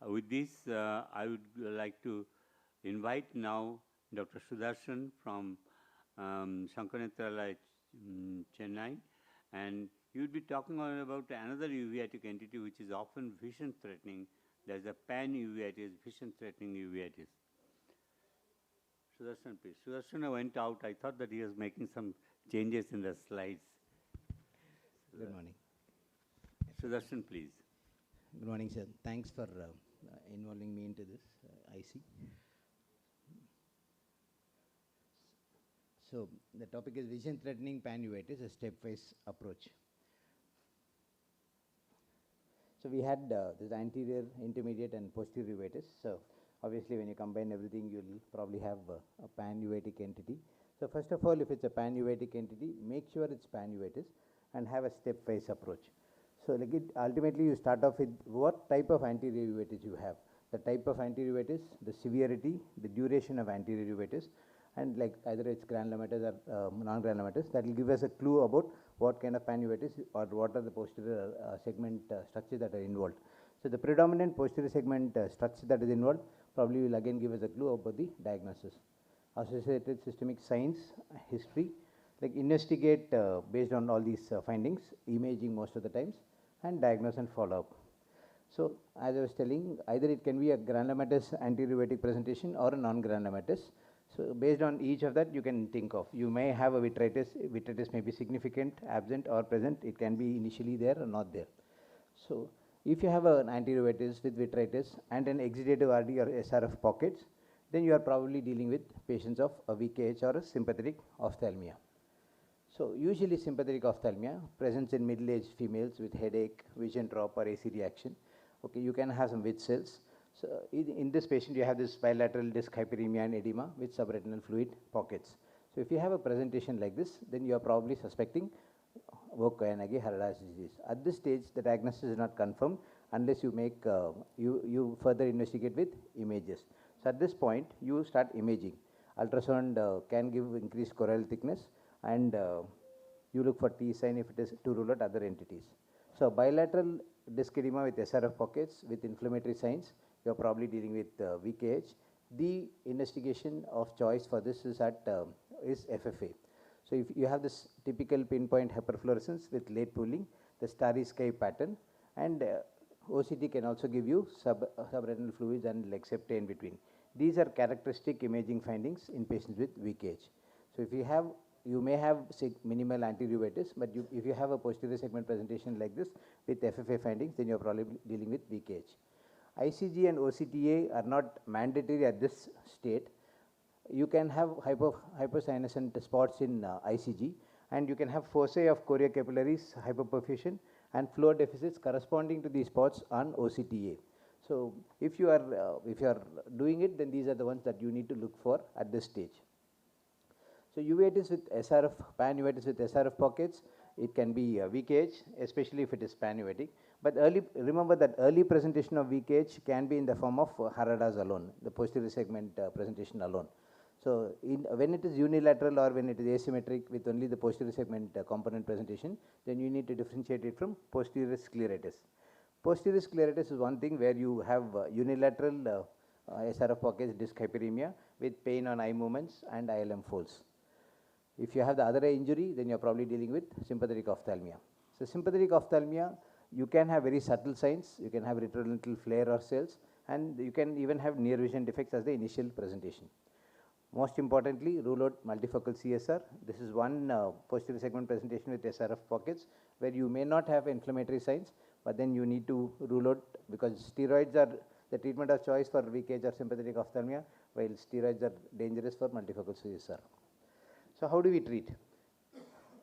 With this, I would like to invite now Dr. Sudharshan from Shankanetralaya, Chennai, and he would be talking about another uveitic entity which is often vision-threatening. There's a pan-uveitis, vision-threatening uveitis. Sudharshan, please. Sudharshan went out. I thought that he was making some changes in the slides. Good morning. Sudharshan, please. Good morning, sir. Thanks for involving me into this IC. So the topic is vision-threatening pan-uveitis, a stepwise approach. So we had this anterior, intermediate, and posterior uveitis. So obviously, when you combine everything, you'll probably have a pan-uveitic entity. So first of all, if it's a pan-uveitic entity, make sure it's pan-uveitis and have a stepwise approach. So like ultimately, you start off with what type of anterior uveitis you have. The type of anterior uveitis, the severity, the duration of anterior uveitis, and like either it's granulomatous or non-granulomatous, that will give us a clue about what kind of pan-uveitis or what are the posterior segment structures that are involved. So the predominant posterior segment structure that is involved probably will again give us a clue about the diagnosis. Associated systemic signs, history, like investigate based on all these findings, imaging most of the times, and diagnose and follow up. So as I was telling, either it can be a granulomatous anterior uveitic presentation or a non-granulomatous. So based on each of that, you can think of. You may have a vitritis. Vitritis may be significant, absent, or present. It can be initially there or not there. So if you have an anterior uveitis with vitritis and an exudative RD or SRF pockets, then you are probably dealing with patients of a VKH or a sympathetic ophthalmia. So usually sympathetic ophthalmia presents in middle-aged females with headache, vision drop, or AC reaction. Okay, you can have some Witt cells. So in this patient, you have this bilateral disc hyperemia and edema with subretinal fluid pockets. So if you have a presentation like this, then you are probably suspecting Vogt-Koyanagi-Harada's disease. At this stage, the diagnosis is not confirmed unless you make you further investigate with images. So at this point, you start imaging. Ultrasound can give increased choroidal thickness, and you look for T sign if it is to rule out other entities. So bilateral disc edema with SRF pockets with inflammatory signs, you are probably dealing with VKH. The investigation of choice for this is is FFA. So if you have this typical pinpoint hyperfluorescence with late pooling, the starry sky pattern, and OCT can also give you subretinal fluids and like septa in between. These are characteristic imaging findings in patients with VKH. So if you have, you may have minimal anterior uveitis, but if you have a posterior segment presentation like this with FFA findings, then you're probably dealing with VKH. ICG and OCTA are not mandatory at this state. You can have hypocyanosin spots in ICG, and you can have foci of choriocapillaries, hypoperfusion, and flow deficits corresponding to these spots on OCTA. So if you are doing it, then these are the ones that you need to look for at this stage. So uveitis with SRF, pan-uveitis with SRF pockets, it can be VKH, especially if it is pan-uveitic. But remember that early presentation of VKH can be in the form of Harada's alone, the posterior segment presentation alone. So when it is unilateral or when it is asymmetric with only the posterior segment component presentation, then you need to differentiate it from posterior scleritis. Posterior scleritis is one thing where you have unilateral SRF pockets, disc hyperemia with pain on eye movements and ILM folds. If you have the other eye injury, then you're probably dealing with sympathetic ophthalmia. So sympathetic ophthalmia, you can have very subtle signs. You can have retrolental flare or cells, and you can even have near vision defects as the initial presentation. Most importantly, rule out multifocal CSR. This is one posterior segment presentation with SRF pockets where you may not have inflammatory signs, but then you need to rule out, because steroids are the treatment of choice for VKH or sympathetic ophthalmia, while steroids are dangerous for multifocal CSR. So how do we treat?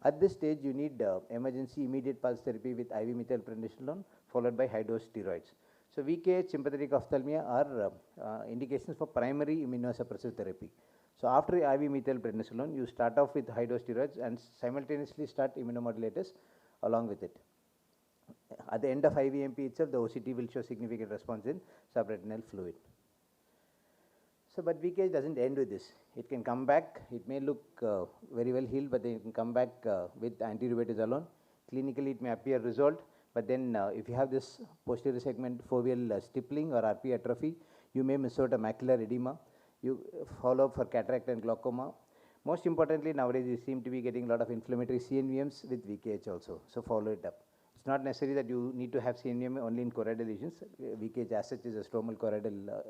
At this stage, you need emergency immediate pulse therapy with IV methylprednisolone followed by high-dose steroids. So VKH, sympathetic ophthalmia are indications for primary immunosuppressive therapy. So after IV methylprednisolone, you start off with high-dose steroids and simultaneously start immunomodulators along with it. At the end of IVMP itself, the OCT will show significant response in subretinal fluid. So, but VKH doesn't end with this. It can come back. It may look very well healed, but it can come back with anterior uveitis alone. Clinically, it may appear resolved, But then if you have this posterior segment foveal stippling or RP atrophy, you may miss out a macular edema. You follow up for cataract and glaucoma. Most importantly, nowadays you seem to be getting a lot of inflammatory CNVMs with VKH also, so follow it up. It's not necessary that you need to have CNVM only in choroidal lesions. VKH as such is a stromal choroidal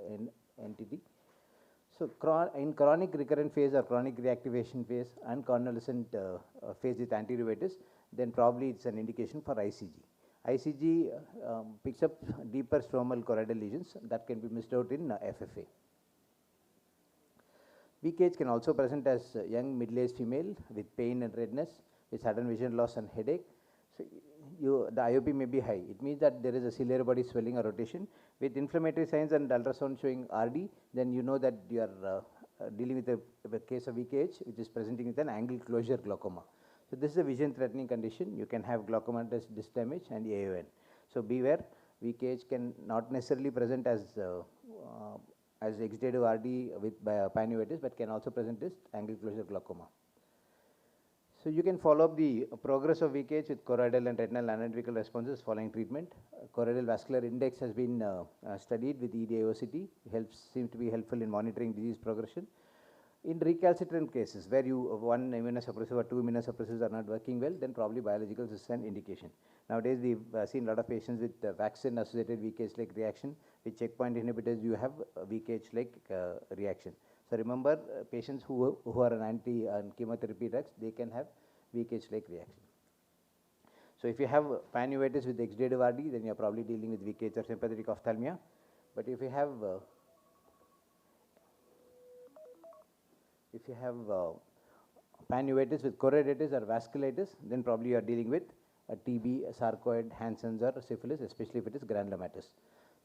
entity. So in chronic recurrent phase or chronic reactivation phase and convalescent phase with anti-uveitis, then probably it's an indication for ICG. ICG picks up deeper stromal choroidal lesions that can be missed out in FFA. VKH can also present as young middle-aged female with pain and redness, with sudden vision loss and headache. So the IOP may be high. It means that there is a ciliary body swelling or rotation. With inflammatory signs and ultrasound showing RD, then you know that you are dealing with a case of VKH, which is presenting with an angle closure glaucoma. So this is a vision-threatening condition. You can have glaucomatous disc damage and AON. So beware, VKH can not necessarily present as exudative RD with panuveitis, but can also present as angle closure glaucoma. So you can follow up the progress of VKH with choroidal and retinal analytical responses following treatment. Choroidal vascular index has been studied with ED-AOCT. Seems to be helpful in monitoring disease progression. In recalcitrant cases where one immunosuppressive or two immunosuppressives are not working well, then probably biological is an indication. Nowadays, we've seen a lot of patients with vaccine-associated VKH-like reaction. With checkpoint inhibitors, you have VKH-like reaction. So remember, patients who are on chemotherapy drugs, they can have VKH-like reaction. So if you have panuveitis with exudative RD, then you're probably dealing with VKH or sympathetic ophthalmia. But if you have panuveitis with choroiditis or vasculitis, then probably you are dealing with a TB, a sarcoid, Hansen's, or syphilis, especially if it is granulomatous.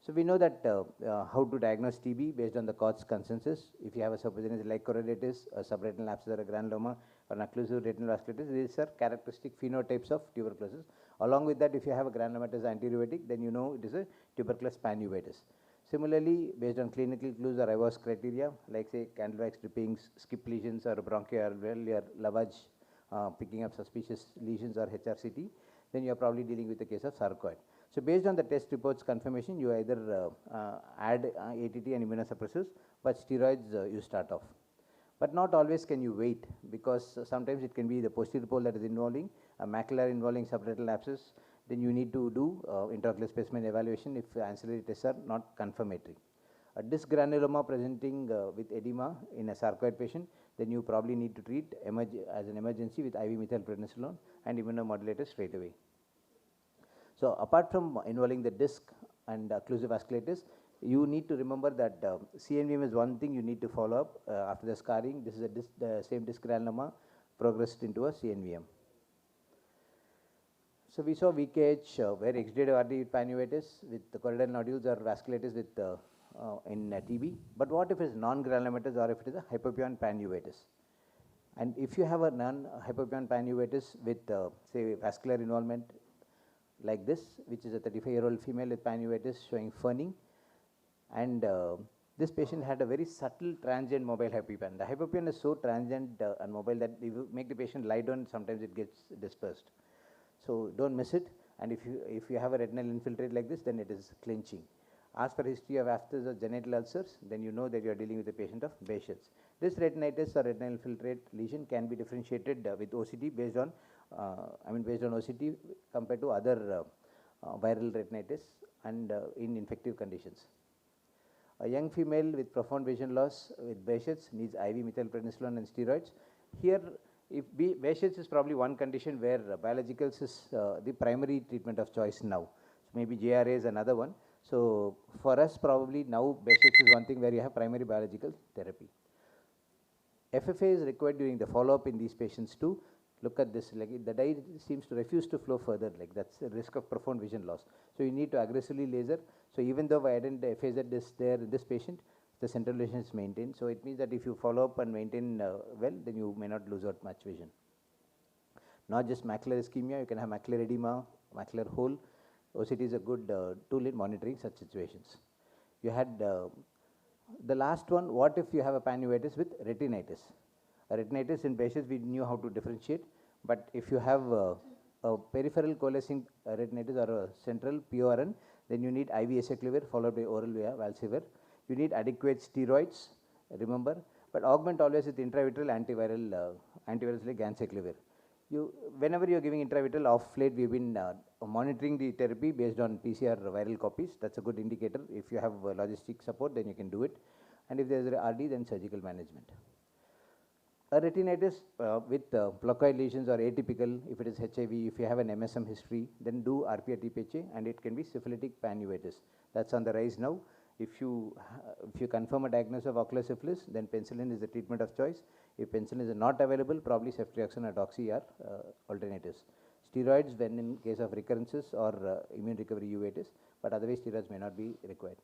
So we know that how to diagnose TB based on the COTS consensus. If you have a subretinal like choroiditis, a subretinal abscess or a granuloma, or an occlusive retinal vasculitis, these are characteristic phenotypes of tuberculosis. Along with that, if you have a granulomatous anti-uveitic, then you know it is a tuberculous panuveitis. Similarly, based on clinical clues or IOS criteria, like say candlewax drippings, skip lesions, or bronchoalveolar or lavage, picking up suspicious lesions or HRCT, then you are probably dealing with a case of sarcoid. So based on the test reports confirmation, you either add ATT and immunosuppressives, but steroids you start off. But not always can you wait, because sometimes it can be the posterior pole that is involving, a macular involving subretinal abscess. Then you need to do intraocular specimen evaluation if ancillary tests are not confirmatory. A disc granuloma presenting with edema in a sarcoid patient, then you probably need to treat as an emergency with IV methylprednisolone and immunomodulator straight away. So apart from involving the disc and occlusive vasculitis, you need to remember that CNVM is one thing you need to follow up after the scarring. This is the same disc granuloma progressed into a CNVM. So we saw VKH where exudative RD with panuveitis with the choroidal nodules or vasculitis with in TB. But what if it is non-granulomatous or if it is a hypopyon panuveitis? And if you have a non-hypopyon panuveitis with say vascular involvement like this, which is a 35-year-old female with panuveitis showing ferning, and this patient had a very subtle transient mobile hypopyon. The hypopyon is so transient and mobile that if you make the patient lie down, sometimes it gets dispersed. So don't miss it. And if you have a retinal infiltrate like this, then it is clinching. Ask for history of abscess or genital ulcers, then you know that you are dealing with a patient of Behçet's. This retinitis or retinal infiltrate lesion can be differentiated with OCT based on based on OCT compared to other viral retinitis and in infective conditions. A young female with profound vision loss with Behçet's needs IV methylprednisolone and steroids. Here, if Behçet's is probably one condition where biologicals is the primary treatment of choice now. So maybe JRA is another one. So for us, probably now Behçet's is one thing where you have primary biological therapy. FFA is required during the follow-up in these patients too. Look at this, like the dye seems to refuse to flow further, like that's a risk of profound vision loss. So you need to aggressively laser. So even though I identify FAZ is there in this patient, the central lesion is maintained. So it means that if you follow up and maintain well, then you may not lose out much vision. Not just macular ischemia, you can have macular edema, macular hole. OCT is a good tool in monitoring such situations. You had the last one, what if you have a panuveitis with retinitis? A retinitis in patients we knew how to differentiate, but if you have a peripheral coalescing retinitis or a central PORN, then you need IV acyclovir followed by oral via valsivir. You need adequate steroids, remember, but augment always with intravitreal antivirals like ganciclovir. Whenever you are giving intravitreal, off late we have been monitoring the therapy based on PCR viral copies. That's a good indicator. If you have logistic support, then you can do it. And if there is RD, then surgical management. A retinitis with placoid lesions or atypical, if it is HIV, if you have an MSM history, then do RPA-TPHA, and it can be syphilitic panuveitis. That's on the rise now. If you confirm a diagnosis of ocular syphilis, then penicillin is the treatment of choice. If penicillin is not available, probably ceftriaxone or doxy are alternatives. Steroids when in case of recurrences or immune recovery uveitis, but otherwise steroids may not be required.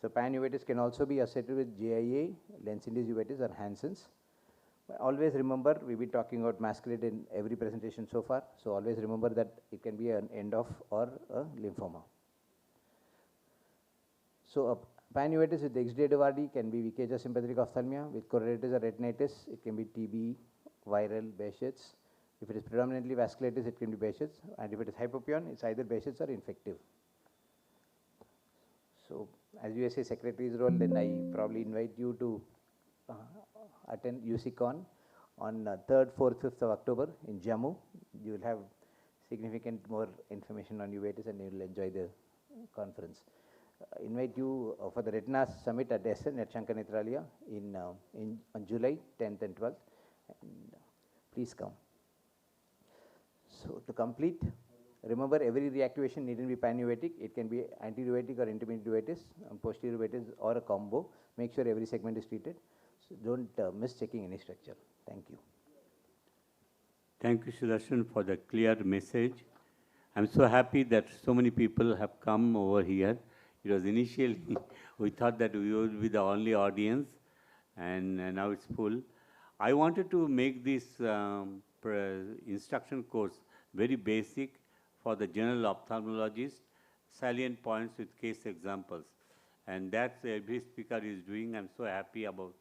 So panuveitis can also be associated with JIA, lens-induced uveitis or Hansen's. Always remember, we've been talking about masculinity in every presentation so far, so always remember that it can be an end of or a lymphoma. So a panuveitis with exudative RD can be Vikaja sympathetic ophthalmia. With choroiditis or retinitis, it can be TB, viral, Behçet's. If it is predominantly vasculitis, it can be Behçet's, and if it is hypopion, it's either Behçet's or infective. So as USA Secretary's role, then I probably invite you to attend UCCon on 3rd, 4th, 5th of October in Jammu. You will have significant more information on uveitis and you will enjoy the conference. Invite you for the Retina Summit at SN at Shankar Nethralaya on July 10th and 12th. And please come. So to complete, remember every reactivation needn't be panuveitic. It can be anti-uveitic or intermediate uveitis, posterior uveitis or a combo. Make sure every segment is treated. So don't miss checking any structure. Thank you. Thank you, Sudharshan, for the clear message. I'm so happy that so many people have come over here. It was initially, we thought that we would be the only audience, and now it's full. I wanted to make this instruction course very basic for the general ophthalmologist, salient points with case examples. And that's every speaker is doing. I'm so happy about